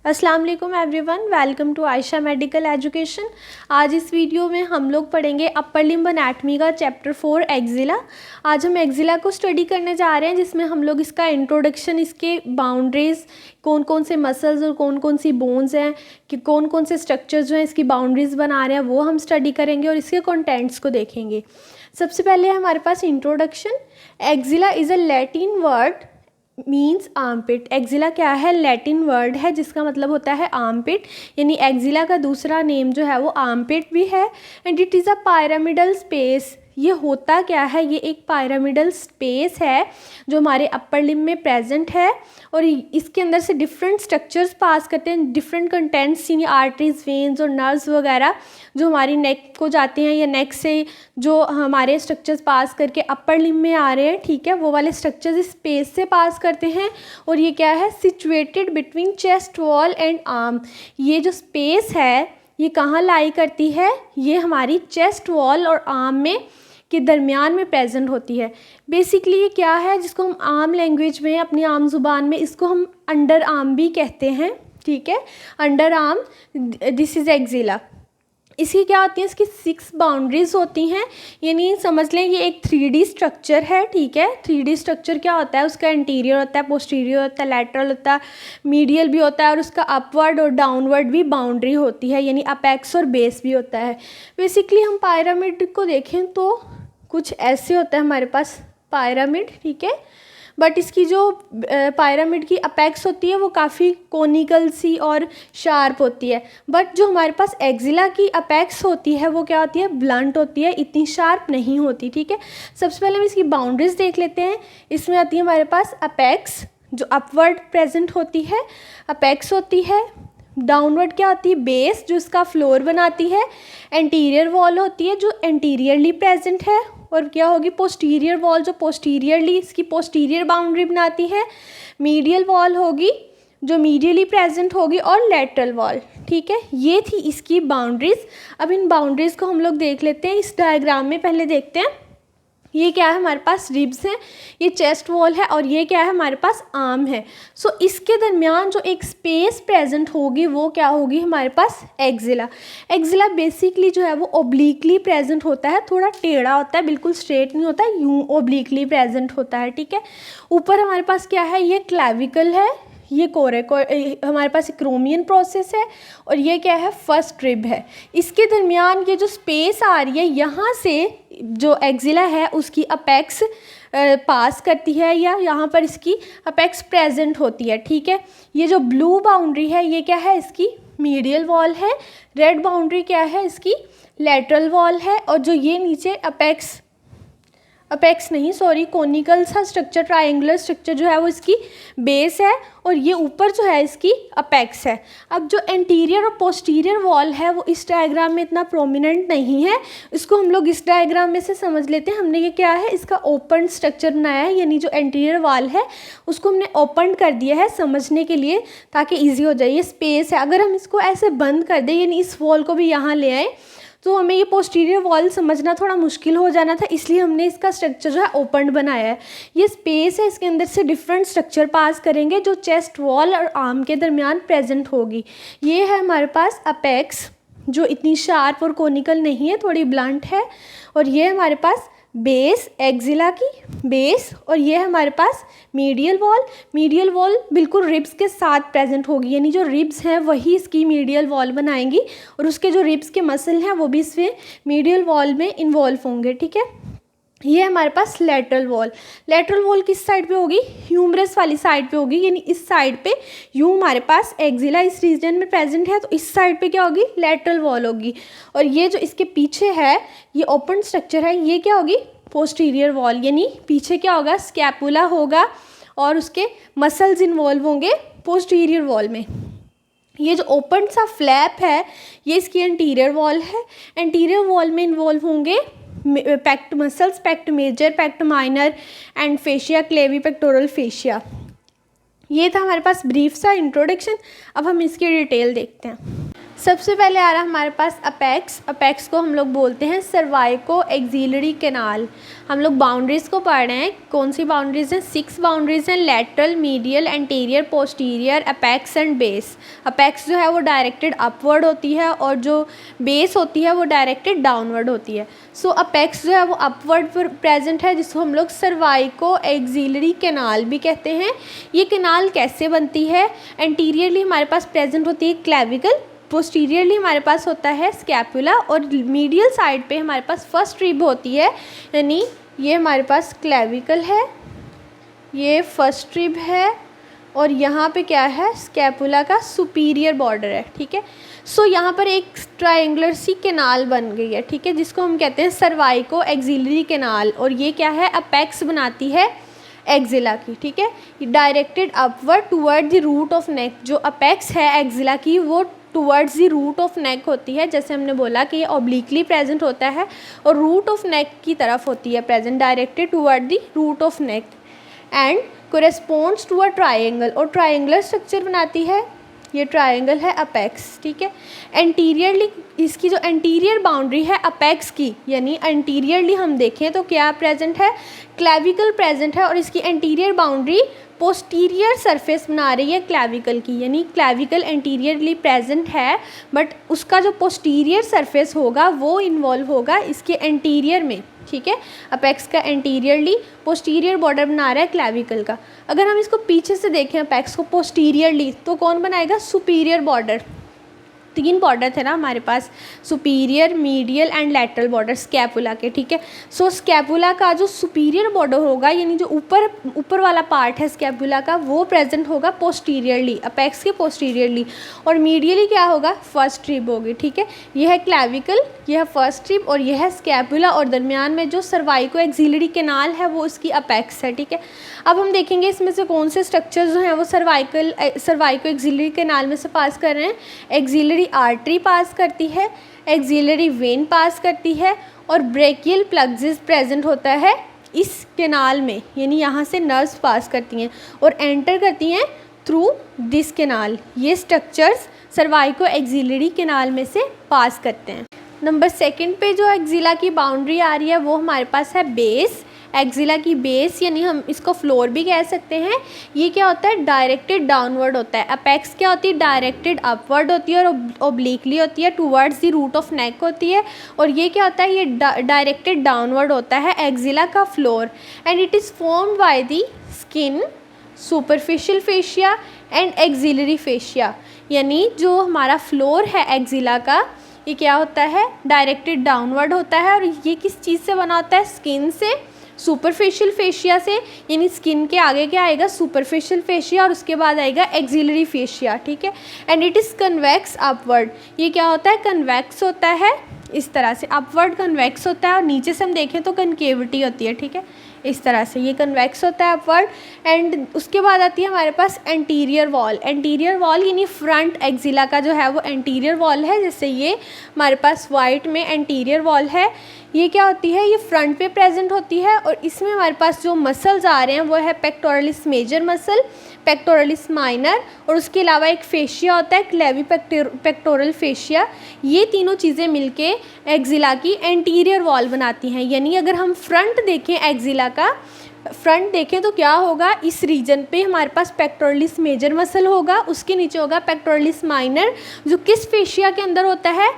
अस्सलाम वालेकुम everyone, welcome to Ayesha medical education. आज इस वीडियो में हम लोग पढ़ेंगे अपर लिम्ब एनाटमी का चैप्टर 4 एक्जिला। आज हम एक्जिला को स्टडी करने जा रहे हैं, जिसमें हम लोग इसका इंट्रोडक्शन, इसके बाउंड्रीज, कौन कौन से मसल्स और कौन कौन सी बोन्स हैं, कि कौन कौन से स्ट्रक्चर्स जो हैं इसकी बाउंड्रीज बना रहे हैं, वो हम स्टडी करेंगे और इसके कंटेंट्स को देखेंगे। सबसे पहले हमारे पास introduction. Axilla is a Latin word means armpit. Axilla क्या है? लैटिन वर्ड है जिसका मतलब होता है आर्मपिट, यानी एक्जिला का दूसरा नेम जो है वो आर्मपिट भी है। And it is a pyramidal space. ये होता क्या है? ये एक पायरामिडल स्पेस है जो हमारे अपर लिम्ब में प्रेजेंट है और इसके अंदर से डिफरेंट स्ट्रक्चर्स पास करते हैं, डिफरेंट कंटेंट्स, यानी आर्टरीज, वेन्स और नर्व्स वगैरह जो हमारी नेक को जाते हैं, या नेक से जो हमारे स्ट्रक्चर्स पास करके अपर लिम्ब में आ रहे हैं, ठीक है, वो वाले स्ट्रक्चर्स इस स्पेस से पास करते हैं। और ये क्या है? Situated between chest wall and arm. ये जो स्पेस है ये कहाँ लाई करती है? ये हमारी चेस्ट वॉल और आर्म में के दरमियान में प्रेजेंट होती है। बेसिकली ये क्या है, जिसको हम आम लैंग्वेज में, अपनी आम ज़ुबान में इसको हम अंडर आर्म भी कहते हैं, ठीक है, under arm. This is axilla. इसकी क्या होती है? इसकी 6 बाउंड्रीज होती हैं, यानी समझ लें ये एक 3D स्ट्रक्चर है, ठीक है। 3D स्ट्रक्चर क्या होता है? उसका इंटीरियर होता है, पोस्टीरियर होता है, लैटरल होता है, मीडियल भी होता है, और उसका अपवर्ड और डाउनवर्ड भी बाउंड्री होती है, यानी अपेक्स और बेस भी होता है। बेसिकली हम पायरामिड को देखें तो कुछ ऐसे होता है हमारे पास पायरामिड, ठीक है, बट इसकी जो पायरामिड की अपेक्स होती है वो काफ़ी कोनिकल सी और शार्प होती है। बट जो हमारे पास एक्जिला की अपेक्स होती है वो क्या होती है? ब्लंट होती है, इतनी शार्प नहीं होती, ठीक है। सबसे पहले हम इसकी बाउंड्रीज देख लेते हैं। इसमें आती है हमारे पास अपेक्स जो अपवर्ड प्रेजेंट होती है, अपेक्स होती है। डाउनवर्ड क्या होती है? बेस जो इसका फ्लोर बनाती है। एंटीरियर वॉल होती है जो एंटीरियरली प्रेजेंट है, और क्या होगी? पोस्टीरियर वॉल जो पोस्टीरियरली इसकी पोस्टीरियर बाउंड्री बनाती है। मीडियल वॉल होगी जो मीडियली प्रेजेंट होगी, और लेटरल वॉल, ठीक है। ये थी इसकी बाउंड्रीज। अब इन बाउंड्रीज को हम लोग देख लेते हैं इस डायग्राम में। पहले देखते हैं ये क्या है? हमारे पास रिब्स हैं, ये चेस्ट वॉल है, और ये क्या है? हमारे पास आर्म है। सो इसके दरमियान जो एक स्पेस प्रेजेंट होगी वो क्या होगी? हमारे पास एक्जिला। एक्जिला बेसिकली जो है वो ओब्लिकली प्रेजेंट होता है, थोड़ा टेढ़ा होता है, बिल्कुल स्ट्रेट नहीं होता, यूं ओब्लिकली प्रेजेंट होता है, ठीक है। ऊपर हमारे पास क्या है? ये क्लैविकल है, ये हमारे पास क्रोमियन प्रोसेस है, और ये क्या है? फर्स्ट रिब है। इसके दरमियान ये जो स्पेस आ रही है, यहाँ से जो एक्जिला है उसकी अपेक्स पास करती है, या यहाँ पर इसकी अपेक्स प्रेजेंट होती है, ठीक है। ये जो ब्लू बाउंड्री है ये क्या है? इसकी मीडियल वॉल है। रेड बाउंड्री क्या है? इसकी लेटरल वॉल है। और जो ये नीचे कोनिकल सा स्ट्रक्चर, ट्रायंगुलर स्ट्रक्चर जो है वो इसकी बेस है, और ये ऊपर जो है इसकी अपेक्स है। अब जो एंटीरियर और पोस्टीरियर वॉल है वो इस डायग्राम में इतना प्रोमिनेंट नहीं है, इसको हम लोग इस डायग्राम में से समझ लेते हैं। हमने ये क्या है? इसका ओपन स्ट्रक्चर बनाया है, यानी जो एंटीरियर वॉल है उसको हमने ओपन कर दिया है समझने के लिए, ताकि ईजी हो जाए। ये स्पेस है, अगर हम इसको ऐसे बंद कर दें, यानी इस वॉल को भी यहाँ ले आए, तो हमें ये पोस्टीरियर वॉल समझना थोड़ा मुश्किल हो जाना था, इसलिए हमने इसका स्ट्रक्चर जो है ओपन बनाया है। ये स्पेस है, इसके अंदर से डिफरेंट स्ट्रक्चर पास करेंगे जो चेस्ट वॉल और आर्म के दरमियान प्रेजेंट होगी। ये है हमारे पास अपेक्स जो इतनी शार्प और कोनिकल नहीं है, थोड़ी ब्लंट है, और ये हमारे पास बेस, एक्जिला की बेस, और ये है हमारे पास मीडियल वॉल। मीडियल वॉल बिल्कुल रिब्स के साथ प्रेजेंट होगी, यानी जो रिब्स हैं वही इसकी मीडियल वॉल बनाएंगी, और उसके जो रिब्स के मसल हैं वो भी इसमें मीडियल वॉल में इन्वॉल्व होंगे, ठीक है। ये हमारे पास लेटरल वॉल। लेटरल वॉल किस साइड पे होगी? ह्यूमरस वाली साइड पे होगी, यानी इस साइड पे यूँ हमारे पास एक्जिला इस रीजन में प्रेजेंट है, तो इस साइड पे क्या होगी? लेटरल वॉल होगी। और ये जो इसके पीछे है, ये ओपन स्ट्रक्चर है, ये क्या होगी? पोस्टीरियर वॉल, यानी पीछे क्या होगा? स्कैपुला होगा, और उसके मसल्स इन्वॉल्व होंगे पोस्टीरियर वॉल में। ये जो ओपन सा फ्लैप है ये इसकी एंटीरियर वॉल है। एंटीरियर वॉल में इन्वॉल्व होंगे pect muscles, pect major, pect minor and fascia, clavipectoral fascia. ये था हमारे पास ब्रीफ सा इंट्रोडक्शन। अब हम इसकी डिटेल देखते हैं। सबसे पहले आ रहा है हमारे पास अपेक्स। अपेक्स को हम लोग बोलते हैं सर्वाइको एक्सिलरी कैनाल। हम लोग बाउंड्रीज़ को पढ़ रहे हैं, कौन सी बाउंड्रीज़ हैं? 6 बाउंड्रीज़ हैं, lateral, medial, anterior, posterior, apex and base. Apex जो है वो डायरेक्टेड अपवर्ड होती है और जो बेस होती है वो डायरेक्टेड डाउनवर्ड होती है। सो अपेक्स जो है वो अपवर्ड पर प्रेजेंट है, जिसको हम लोग सर्वाइको एक्सिलरी कैनाल भी कहते हैं। ये कैनाल कैसे बनती है? एंटीरियरली हमारे पास प्रेजेंट होती है क्लेविकल, पोस्टीरियरली हमारे पास होता है स्कैपुला और मीडियल साइड पे हमारे पास फर्स्ट रिब होती है, यानी ये हमारे पास क्लेविकल है, ये फर्स्ट रिब है और यहाँ पे क्या है? स्कैपुला का सुपीरियर बॉर्डर है। ठीक है, सो यहाँ पर एक ट्रायंगुलर सी कैनाल बन गई है, ठीक है, जिसको हम कहते हैं सर्वाइको एक्सिलरी कैनाल। और ये क्या है? अपेक्स बनाती है एक्सिला की। ठीक है, directed upward toward the root of neck. जो अपेक्स है एक्सिला की वो towards the root of neck होती है, जैसे हमने बोला कि ये ऑब्लिकली प्रेजेंट होता है और रूट ऑफ नेक की तरफ होती है present, directed toward the root of neck and corresponds to a triangle, और ट्रायंगुलर स्ट्रक्चर बनाती है। ये ट्रायंगल है अपेक्स। ठीक है, एंटीरियरली इसकी जो एंटीरियर बाउंड्री है अपेक्स की, यानी एंटीरियरली हम देखें तो क्या प्रेजेंट है? क्लेविकल प्रेजेंट है और इसकी एंटीरियर बाउंड्री पोस्टीरियर सरफेस बना रही है क्लेविकल की, यानी क्लेविकल एंटीरियरली प्रेजेंट है बट उसका जो पोस्टीरियर सरफेस होगा वो इन्वॉल्व होगा इसके एंटीरियर में। ठीक है, अपेक्स का एंटीरियरली पोस्टीरियर बॉर्डर बना रहा है क्लेविकल का। अगर हम इसको पीछे से देखें अपेक्स को पोस्टीरियरली, तो कौन बनाएगा? Superior border. 3 बॉर्डर थे ना हमारे पास, superior, medial and lateral border scapula के। ठीक है, सो स्कैपुला का जो सुपीरियर बॉर्डर होगा, यानी जो ऊपर वाला पार्ट है स्कैपुला का, वो प्रेजेंट होगा पोस्टीरियरली, अपेक्स के पोस्टीरियरली, और मीडियली क्या होगा? फर्स्ट रिब होगी। ठीक है, यह है क्लेविकल, यह है फर्स्ट रिब और यह है स्कैपुला, और दरमियान में जो सर्वाइको एक्सिलरी कैनाल है वो इसकी अपेक्स है। ठीक है, अब हम देखेंगे इसमें से कौन से स्ट्रक्चर्स जो हैं वो सर्वाइको एक्सिलरी कैनाल में से पास कर रहे हैं। एक्सिलरी आर्टरी पास करती है, एक्सिलरी वेन पास करती है और ब्रेकियल प्लग्स प्रेजेंट होता है इस कैनाल में, यानी यहाँ से नर्व्स पास करती हैं और एंटर करती हैं थ्रू दिस कैनाल। ये स्ट्रक्चर्स सर्वाइको एक्सिलरी कैनाल में से पास करते हैं। नंबर 2 पे जो एक्सिला की बाउंड्री आ रही है वो हमारे पास है बेस। एक्सिला की बेस, यानी हम इसको फ्लोर भी कह सकते हैं। ये क्या होता है? डायरेक्टेड डाउनवर्ड होता है। अपेक्स क्या होती है? डायरेक्टेड अपवर्ड होती है और ओब्लिकली होती है, towards the root of neck होती है। और ये क्या होता है? ये डायरेक्टेड डाउनवर्ड होता है एक्सिला का floor, and it is formed by the skin, superficial fascia and axillary fascia. यानी जो हमारा फ्लोर है एक्सिला का, ये क्या होता है? डायरेक्टेड डाउनवर्ड होता है और ये किस चीज़ से बना होता है? स्किन से, सुपरफिशियल फेशिया से, यानी स्किन के आगे क्या आएगा? सुपरफिशियल फेशिया और उसके बाद आएगा एक्सिलरी फेशिया। ठीक है, and it is convex upward. ये क्या होता है? कन्वेक्स होता है, इस तरह से अपवर्ड कन्वेक्स होता है और नीचे से हम देखें तो कनकेविटी होती है। ठीक है, इस तरह से ये कन्वेक्स होता है अपवर्ड। एंड उसके बाद आती है हमारे पास एंटीरियर वॉल। एंटीरियर वॉल यानी फ्रंट एक्सिला का जो है वो एंटीरियर वॉल है, जैसे ये हमारे पास वाइट में एंटीरियर वॉल है। ये क्या होती है? ये फ्रंट पे प्रेजेंट होती है और इसमें हमारे पास जो मसल्स आ रहे हैं वो है pectoralis major muscle, pectoralis minor, और उसके अलावा एक फेशिया होता है क्लेविपेक्टोरल फेशिया। ये तीनों चीज़ें मिलके एक्सिला की एंटीरियर वॉल बनाती हैं। यानी अगर हम फ्रंट देखें एक्सिला का, फ्रंट देखें तो क्या होगा? इस रीजन पे हमारे पास पेक्टोरलिस मेजर मसल होगा, उसके नीचे होगा पेक्टोरलिस माइनर, जो किस फेशिया के अंदर होता है?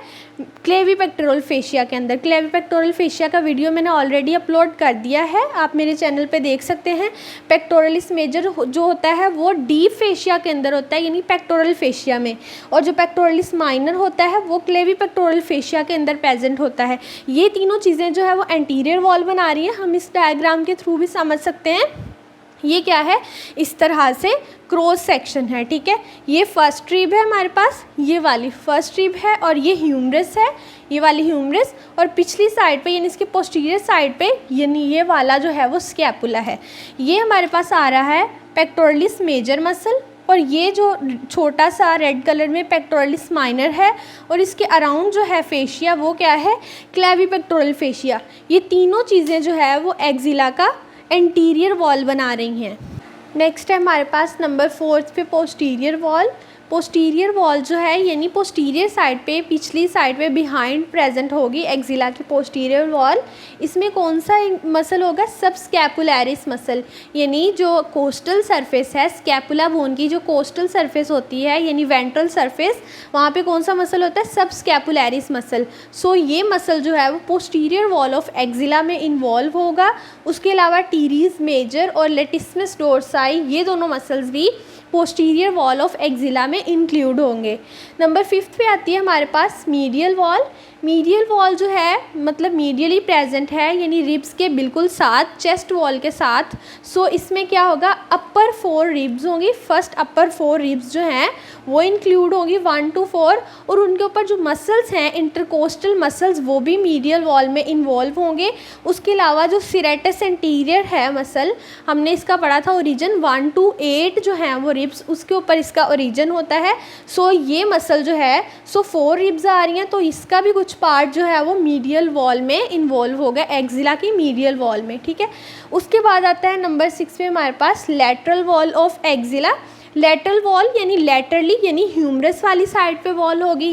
क्लेविपेक्टोरल फेशिया के अंदर। क्लेविपेक्टोरल फेशिया का वीडियो मैंने ऑलरेडी अपलोड कर दिया है, आप मेरे चैनल पे देख सकते हैं। पेक्टोरलिस मेजर जो होता है वो डीप फेशिया के अंदर होता है, यानी पेक्टोरल फेशिया में, और जो पेक्टोरलिस माइनर होता है वो क्लेविपेक्टोरल फेशिया के अंदर प्रेजेंट होता है। ये तीनों चीज़ें जो है वो एंटीरियर वॉल बना रही हैं। हम इस डायग्राम के थ्रू भी समझ सकते हैं। ये क्या है? इस तरह से क्रॉस सेक्शन है। ठीक है, ये फर्स्ट रिब है हमारे पास, ये वाली फर्स्ट रिब है और ये ह्यूमरस है, ये वाली ह्यूमरस, और पिछली साइड पे यानी इसके पोस्टीरियर साइड पे यानी ये वाला जो है वो स्कैपुला है। ये हमारे पास आ रहा है पेक्टोरलिस मेजर मसल, और ये जो छोटा सा रेड कलर में पेक्टोरलिस माइनर है, और इसके अराउंड जो है फेशिया वो क्या है? क्लेविपेक्टोरल फेशिया। ये तीनों चीज़ें जो है वो एक्सिला का एंटीरियर वॉल बना रही हैं। नेक्स्ट है हमारे पास नंबर 4 पे पोस्टीरियर वॉल। पोस्टीरियर वॉल जो है यानी पोस्टीरियर साइड पे, पिछली साइड पे बिहाइंड प्रेजेंट होगी एक्जिला की पोस्टीरियर वॉल। इसमें कौन सा मसल होगा? सबस्कैपुलैरिस मसल, यानी जो कोस्टल सरफेस है, स्कैपुला बोन की जो कोस्टल सरफेस होती है यानी वेंट्रल सरफेस, वहाँ पे कौन सा मसल होता है? सबस्कैपुलैरिस मसल। सो ये मसल जो है वो पोस्टीरियर वॉल ऑफ एक्जिला में इन्वॉल्व होगा। उसके अलावा टीरीज मेजर और लेटिस्मस डोर्साई, ये दोनों मसल्स भी पोस्टीरियर वॉल ऑफ एक्जिला में इंक्लूड होंगे। नंबर 5 पे आती है हमारे पास मीडियल वॉल। मीडियल वॉल जो है मतलब मीडियली प्रेजेंट है यानी रिब्स के बिल्कुल साथ, चेस्ट वॉल के साथ। सो इसमें क्या होगा? अपर 4 रिब्स होंगी। फर्स्ट अपर 4 रिब्स जो हैं वो इंक्लूड होगी 1 to 4, और उनके ऊपर जो मसल्स हैं इंटरकोस्टल मसल्स वो भी मीडियल वॉल में इन्वॉल्व होंगे। उसके अलावा जो सिरेटस एंटीरियर है मसल, हमने इसका पढ़ा था ओरिजिन 1 to 8 जो हैं वो रिब्स, उसके ऊपर इसका ओरिजिन होता है। सो ये मसल जो है 4 रिब्स आ रही हैं, तो इसका भी कुछ पार्ट जो है वो मीडियल वॉल में इन्वॉल्व होगा एक्जिला की मीडियल वॉल में, ठीक है। उसके बाद आता है नंबर 6 पे हमारे पास lateral wall of axilla. Lateral wall यानी लैटरली यानी ह्यूमरस वाली साइड पे वॉल होगी।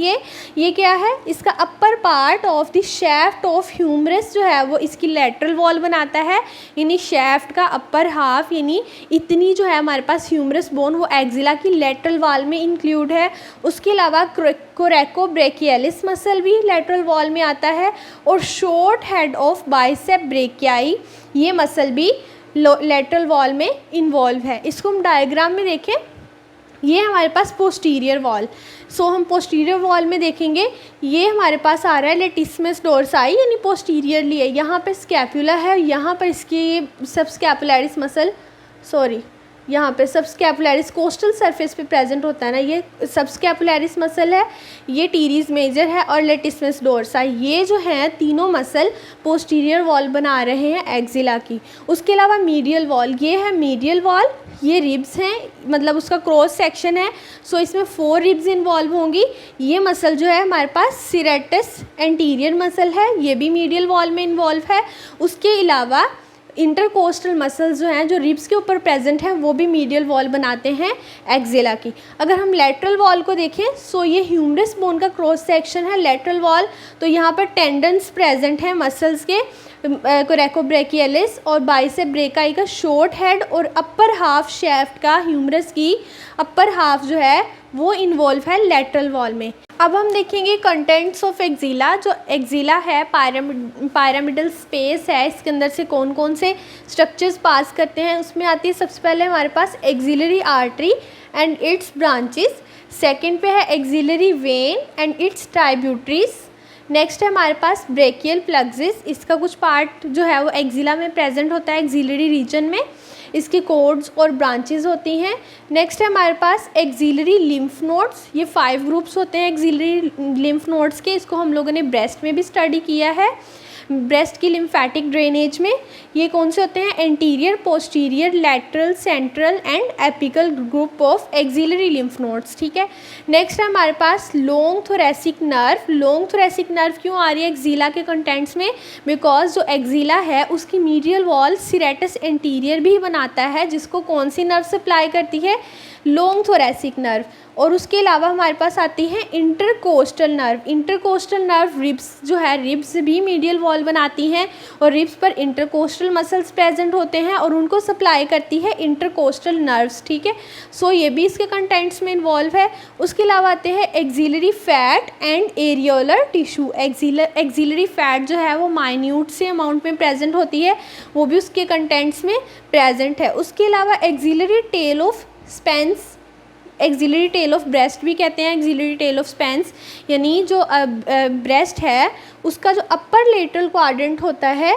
ये क्या है? इसका upper part of the shaft of humerus जो है वो इसकी लैटरल वॉल बनाता है, यानी शैफ्ट का अपर हाफ यानी इतनी जो है हमारे पास ह्यूमरस बोन वो एक्जिला की लैटरल वॉल में इंक्लूड है। उसके अलावा कोरेकोब्रेकियलिस मसल भी लैटरल वॉल में आता है, और short head of bicep brachii ये मसल भी लैटरल वॉल में इन्वॉल्व है। इसको हम डायग्राम में देखें, ये हमारे पास पोस्टीरियर वॉल। सो हम पोस्टीरियर वॉल में देखेंगे, ये हमारे पास आ रहा है लेटिस्मस डोर्साई यानी पोस्टीरियरली है, यहाँ पे स्कैपुला है, यहाँ पर इसकी सबस्कैपुलैरिस मसल, यहाँ पे सबस्कैपुलैरिस कोस्टल सरफेस पे प्रेजेंट होता है ना, ये सबस्कैपुलैरिस मसल है, ये टीरीज मेजर है और लेटिस्मस डोर्साई, ये जो हैं तीनों मसल पोस्टीरियर वॉल बना रहे हैं एक्जिला की। उसके अलावा मीडियल वॉल, ये है मीडियल वॉल, ये रिब्स हैं मतलब उसका क्रॉस सेक्शन है। सो इसमें 4 रिब्स इन्वॉल्व होंगी। ये मसल जो है हमारे पास सिरेटस एंटीरियर मसल है, ये भी मीडियल वॉल में इन्वॉल्व है। उसके अलावा इंटरकोस्टल मसल्स जो हैं जो रिब्स के ऊपर प्रेजेंट हैं वो भी मीडियल वॉल बनाते हैं एक्जिला की। अगर हम लैटरल वॉल को देखें, सो ये ह्यूमरस बोन का क्रॉस सेक्शन है लैटरल वॉल, तो यहाँ पर टेंडन्स प्रेजेंट हैं मसल्स के, कोरेकोब्रेकियलिस और बाइसेप ब्रेकाई का शॉर्ट हेड, और अपर हाफ शैफ्ट का ह्यूमरस की अपर हाफ जो है वो इन्वॉल्व है लैटरल वॉल में। अब हम देखेंगे कंटेंट्स ऑफ एक्जिला। जो एक्जिला है पायरामिडल स्पेस है, इसके अंदर से कौन कौन से स्ट्रक्चर्स पास करते हैं, उसमें आती है सबसे पहले हमारे पास axillary artery and its branches, second पे है axillary vein and its tributaries, next है हमारे पास ब्रेकियल प्लग्सिस, इसका कुछ पार्ट जो है वो एक्जिला में प्रेजेंट होता है एक्जिलरी रीजन में, इसकी कोड्स और ब्रांचेस होती हैं। नेक्स्ट है हमारे पास एक्जिलरी लिम्फ नोड्स, ये 5 ग्रुप्स होते हैं एक्जिलरी लिम्फ नोड्स के, इसको हम लोगों ने ब्रेस्ट में भी स्टडी किया है, ब्रेस्ट की लिम्फेटिक ड्रेनेज में। ये कौन से होते हैं? Anterior, posterior, lateral, central and apical group of axillary lymph nodes, ठीक है। नेक्स्ट है हमारे पास long thoracic nerve. Long thoracic nerve क्यों आ रही है एक्जिला के कंटेंट्स में? बिकॉज जो एक्जिला है उसकी मीडियल वॉल सिरेटस एंटीरियर भी बनाता है, जिसको कौन सी नर्व सप्लाई करती है? Long thoracic nerve. और उसके अलावा हमारे पास आती है intercostal nerve. Intercostal nerve ribs जो है, रिब्स भी मीडियल वॉल बनाती हैं, और रिब्स पर इंटरकोस्टल मसल्स प्रेजेंट होते हैं और उनको सप्लाई करती है इंटरकोस्टल नर्व्स, ठीक है। सो ये भी इसके कंटेंट्स में इन्वॉल्व है। उसके अलावा आते हैं axillary fat and areolar tissue. Axillary fat जो है वो माइन्यूट से अमाउंट में प्रेजेंट होती है, वो भी उसके कंटेंट्स में प्रेजेंट है। उसके अलावा axillary tail of Spence, axillary tail of breast भी कहते हैं एक्जिलरी टेल ऑफ स्पेंस, यानी जो ब्रेस्ट है उसका जो अपर लेटरल क्वाड्रेंट होता है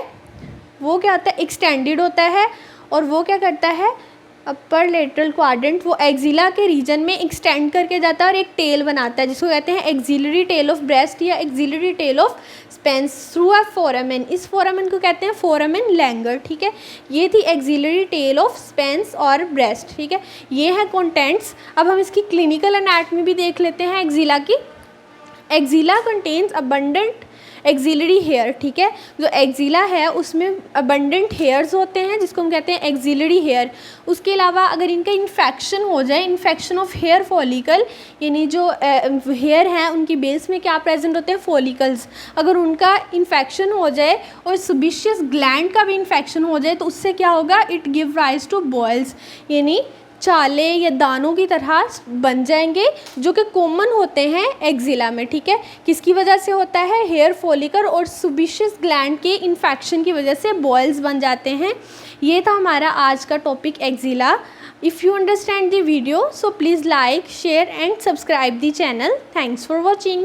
वो क्या होता है? एक्सटेंडेड होता है, और वो क्या करता है? अपर लेटरल क्वाड्रेंट वो एक्जिला के रीजन में एक्सटेंड करके जाता है और एक टेल बनाता है, जिसको कहते हैं एक्जिलरी टेल ऑफ ब्रेस्ट या axillary tail of Spence through a foramen. इस फोरामेन को कहते हैं फोरामेन लैंगर, ठीक है। ये थी एक्जिलरी टेल ऑफ स्पेंस और ब्रेस्ट, ठीक है। ये है कंटेंट्स। अब हम इसकी क्लिनिकल एनाटॉमी भी देख लेते हैं एक्जिला की। Axilla contains abundant axillary hair, ठीक है। जो एक्जिला है उसमें अबंडेंट हेयर्स होते हैं जिसको हम कहते हैं एक्सिलरी हेयर। उसके अलावा अगर इनका इन्फेक्शन हो जाए, इन्फेक्शन ऑफ हेयर फॉलिकल, यानी जो हेयर हैं उनकी बेस में क्या प्रेजेंट होते हैं, फॉलिकल्स, अगर उनका इन्फेक्शन हो जाए और सुबिशियस ग्लैंड का भी इन्फेक्शन हो जाए तो उससे क्या होगा, it give rise to boils, यानी चाले या दानों की तरह बन जाएंगे जो कि कॉमन होते हैं एक्जिला में, ठीक है। किसकी वजह से होता है, हेयर फॉलिकल और सुबिशियस ग्लैंड के इन्फेक्शन की वजह से बॉयल्स बन जाते हैं। ये था हमारा आज का topic axilla. If you understand the video so please like, share and subscribe the channel. Thanks for watching.